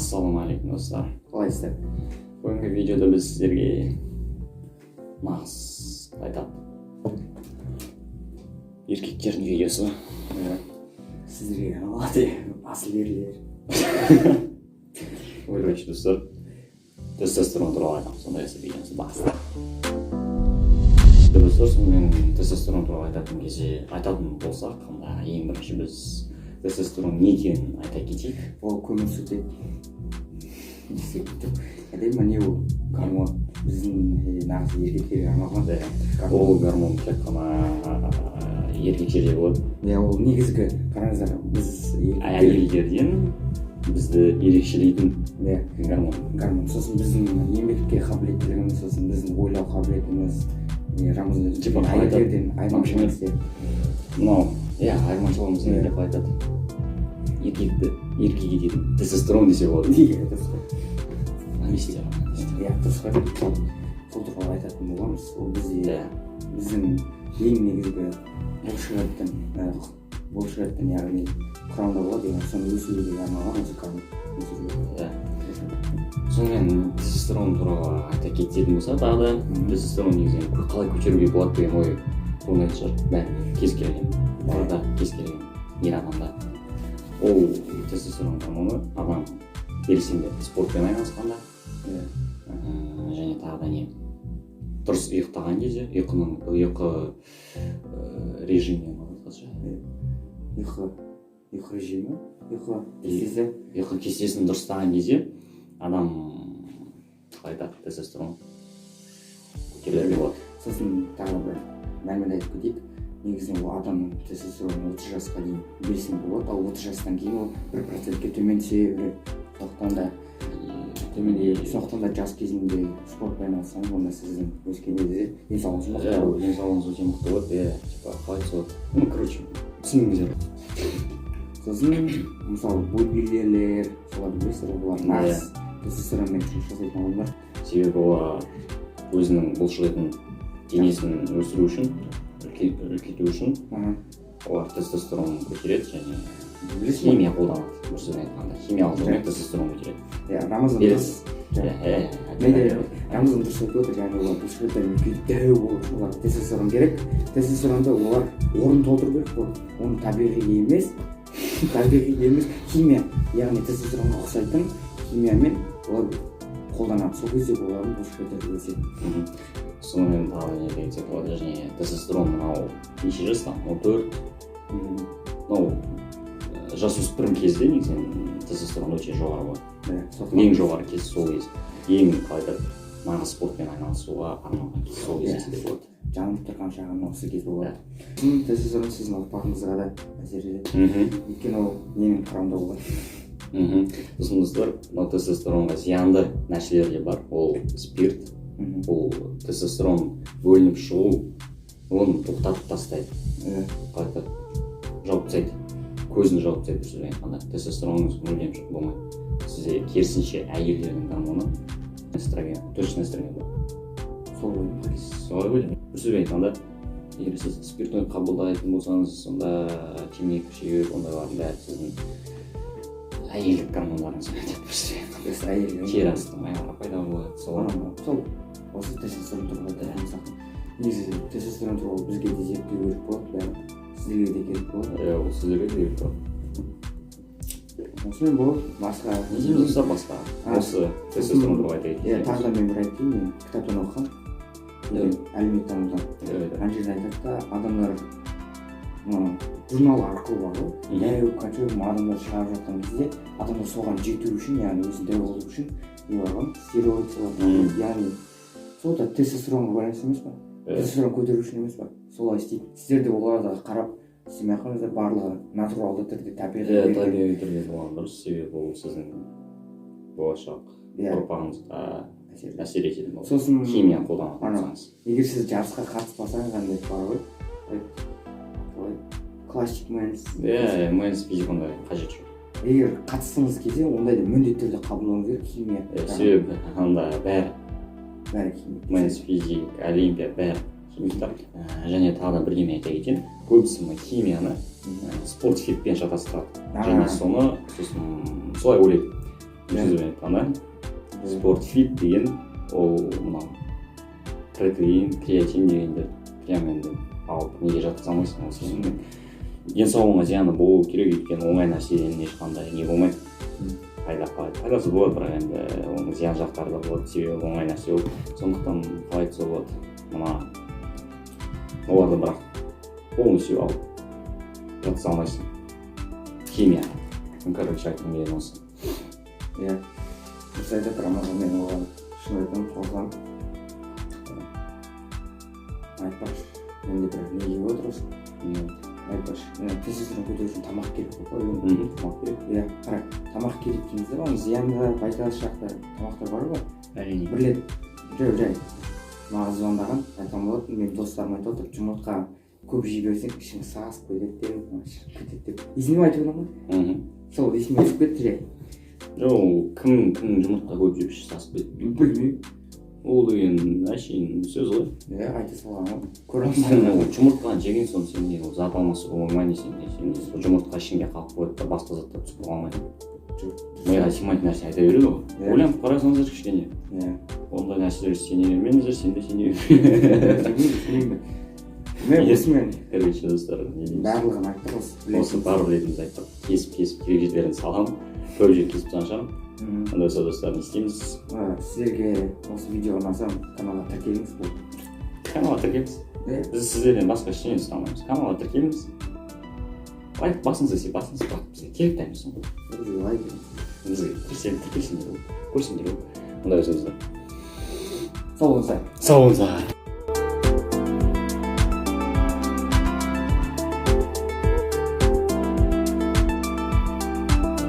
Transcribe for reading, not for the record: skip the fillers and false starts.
Ассалаумағалейкум достар. Қалайсыздар? Бүгінгі видеода біз сіздерге нағыз еркектердің видеосы. Сіздерге асыл ерлер. Короче, достар, тестостерон туралы айтамыз, сондай видеосы басты. Достар, сонымен тестостерон туралы айтатын болсақ, ең бірінші біз тестостерон не екенін айта кетейік. Ол көмірсутек. Әдемі не ол гормон біздің нағыз еркектерге арналған. Ол гормон тек қана еркектерде болады. Ол негізгі қараңыздар, біз әйелдерден бізді ерекшелейтін гормон. Сосын біздің еңбекке қабілеттілігіміз, сосын біздің ойлау қабілетіміз, әйелдерден айырмашылығымыз. Айырмашылығымыз деп айтады. Еркек ететін тестостерон десе болады. Амнистия. Дұрыс қой. Сол туралы айтатын боламыз. Ол біздің ең негізгі бұлшықеттің яғни құрамында болады, соны өсіруге арналған осы гормон. Сонымен тестостерон туралы айта кететін болса, тағы да тестостерон негізінен қалай көтеруге болады деген ой туындайтын шығар. Бәріне кез келген балада, кез келген ер адамда. Ол тестостерон гормоны адам белсенді спортпен айналысқанда және тағы да не дұрыс ұйықтаған кезде, ұйқы режиміне ұйқы режимі, ұйқы кестесін дұрыстаған кезде адам тестостерон көтерілуге болады. Сосын тағы бір мәлімет айтып кетейік. Негізінен ол адамның тестостероны 30 жасқа дейін белсенді болады, ал 30 жастан кейін ол 1%-ке төмен түсе береді. Сондықтан да жас кезінде спортпен айналыссаңыз, онда сіздің өскен кезде денсаулығыңыз мықты болады. Денсаулығыңыз өте мықты болады, қалай болады. Короче, түсініңіздер. Сосын мысалы бодибилдерлер, солар білесіздер, олар нағыз тестостеронмен жұмыс жасайтын адамдар. Себебі олар өзінің бұлшықетін денесін өсіру үшін, үлкейту үшін олар тестостерон көтереді және химия қолданады. Сөзбен айтқанда химиялық жолмен тестостерон көтереді. Рамазан дұрыс айтып отыр, яғни олар бұлшықеттен үлкейтіп дәу болып, олар тестостерон керек. Тестостеронды олар орнын толтыру керек, оны табиғи емес, химия, яғни тестостеронға ұқсайтын химиямен олар қолданады. Сол кезде олардың бұлшықеттері өседі. Сонымен тағы не айтсақ болады, және тестостерон мынау неше жастан? 14. Жасөспірім кезде негізінен тестостерон өте жоғары болады. Ең жоғары кез сол кез. Ең нағыз спортпен айналысуға арналған кез сол кез есінде болады. Жанып тұрған шағын осы кез болады. Тестостерон сіздің ұрпағыңызға да әсер етеді. Өйткені ол ненің құрамында болады. Сосын достар, тестостеронға зиянды нәрселер де бар. Ол спирт. Ол тестостерон бөлініп шығу, оны тоқтатып тастайды. Жауып тастайды. Көзін жауып тастайды, сөзбен айтқанда. Тестостероныңыз мүлдем болмайды. Сізде керісінше әйелдердің гормоны эстроген, точно эстроген болады. Солай ғой. Сөзбен айтқанда, егер сіз спиртті қабылдайтын болсаңыз, сонда темекі шегіп, ондайлардың бәрі сіздің әйелдік гормондарыңыз айтады. Тер астың аяғы пайда болады. Сол осы тестостерон туралы айтамыз. Негізі тестостерон туралы бізге де зерттеу керек болады, бәрі сіздерге де керек болады. Ол сіздерге де керек болады. Осымен бұл басқа не дейміз достар, басқа осы тестостерон туралы айта кетейік. Тағы да мен бір айтайын, мен кітаптан оқығам, әлеуметтанудан. Ана жерде айтады да, адамдар журнал арқылы бар ғой, дәу качуым адамдар шығарып жатқан кезде адамдар соған жету үшін, яғни өзін дәу болу үшін не бар ғой, стероид салады, яғни сол да тестостеронға байланысты емес па? Тестостерон көтеру үшін емес па? Солай істейді. Сіздер де оларға қарап істемей ақыңыздар, барлығы натуралды түрде, табиғи түрде болған дұрыс, себебі ол сіздің болашақ ұрпағыңызға әсер ететін болады. Сосын химия қолданып отырсаңыз. Егер сіз жарысқа қатыспасаңыз, андай бар ғой, классик мэнс. Мэнс физик ондай қажет жоқ. Егер қатысыңыз кезде, ондайды міндетті түрде қабылдауыңыз керек, химия. Себебі анда бәрі химия. Мэнс физик, олимпия бәрі химиктар. Және тағы да бірдеме айта кетейін. Көбісі химияны спорт фитпен шатастырады. Және соны солай ойлайды. жүзіп айтқанда спорт фит деген ол мынау протеин креатин дегендер прям енді алып неге жатқыза алмайсың ол сенің денсаулығыңа зияны болу керек өйткені оңай нәрседен ешқандай не болмайды пайдасы болады бірақ енді оның зиян жақтары да болады себебі оңай нәрсе ол сондықтан қалай айтса болады мына оларды бірақ полностью алып жатқыза алмайсың химия короче айтқым келгені осы иә дұрыс айтады рамазан мен оған шын айтамын қосыламын айтпақшы енді бір не келіп отыр осы айтпақшы тестостерон көтеру үшін тамақ керек қой тамақ керек иә қара тамақ керек дейміз оның зиянды пайдалы шақты тамақтар бар ғой әрине бір рет жай маған звондаған айтқан болатын мен достарым айтып отыр жұмыртқа көп жей берсең ішің сасып кетеді деп есіме айтып отырмын ғой сол есіме түсіп кетті жай жоқ кім жұмыртқа көп жеп іші сасып кетті білмеймін ол деген әшейін сөз ғой иә айта салған ғой көремін жұмыртқаны жеген соң сен не ол зат алмасы болмайды сен жұмыртқа ішіңде қалып қояды да басқа заттар түсіп қалмайды миға сыймайтын нәрсе айта береді ғой ойланып қарасаңыздар кішкене иә ондай нәрселер сене бермеңіздер сен де сене бермеңіздер мен осымен короче достар барлығын айттық осы барлық ретімізді айттық кесіп керек жердерін саламын көп жер кесіп тастаған шығармын ондай болса достар не істейміз сіздерге осы видео ұнаса каналға тіркеліңіз болды каналға тіркеліңіз біз сіздерден басқа ештеңе сұрамаймыз каналға тіркеліңіз лайк басыңыз десе басыңыз бірақ бізге керек та емес ғой лайк бізге тіркелсеңдер көрсеңдер ондай болса достар сау болыңыздар сау болыңыздар